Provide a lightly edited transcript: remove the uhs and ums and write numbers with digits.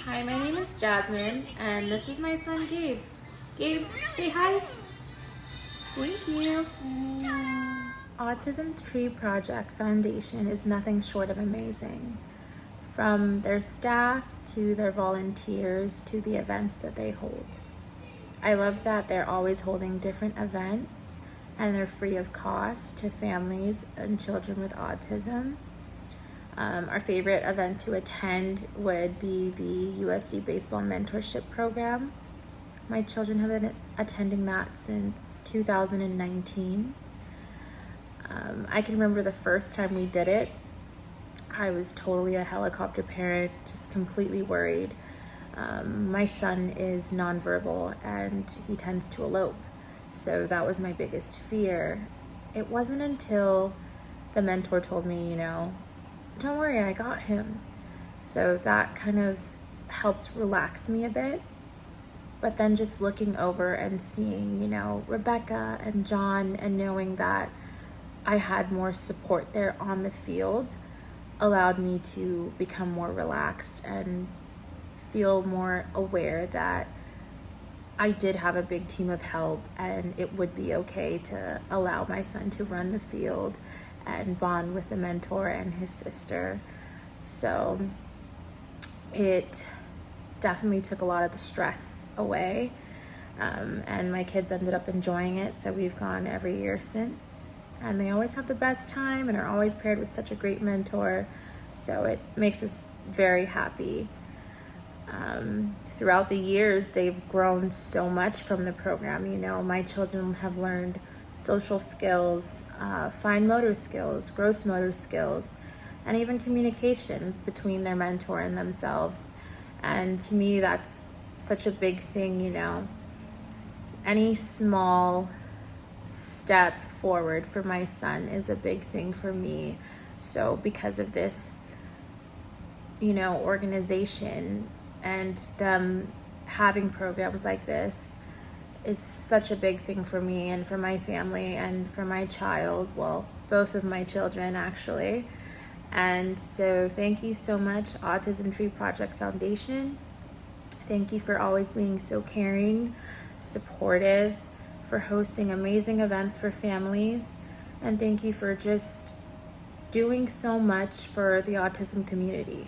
Hi, my name is Jasmine, and this is my son Gabe. Gabe, say hi. Thank you. Autism Tree Project Foundation is nothing short of amazing. From their staff to their volunteers to the events that they hold. I love that they're always holding different events and they're free of cost to families and children with autism. Our favorite event to attend would be the USD Baseball Mentorship Program. My children have been attending that since 2019. I can remember the first time we did it. I was totally a helicopter parent, just completely worried. My son is nonverbal and he tends to elope. So that was my biggest fear. It wasn't until the mentor told me, don't worry, I got him. So that kind of helped relax me a bit. But then just looking over and seeing, Rebecca and John and knowing that I had more support there on the field allowed me to become more relaxed and feel more aware that I did have a big team of help and it would be okay to allow my son to run the field and bond with the mentor and his sister. So it definitely took a lot of the stress away, and my kids ended up enjoying it, so we've gone every year since, and they always have the best time and are always paired with such a great mentor, so it makes us very happy. Throughout the years, they've grown so much from the program. My children have learned social skills, fine motor skills, gross motor skills, and even communication between their mentor and themselves. And to me, that's such a big thing, Any small step forward for my son is a big thing for me. So because of this, organization and them having programs like this, it's such a big thing for me and for my family and for my child. Well, both of my children, actually. And so thank you so much, Autism Tree Project Foundation. Thank you for always being so caring, supportive, for hosting amazing events for families. And thank you for just doing so much for the autism community.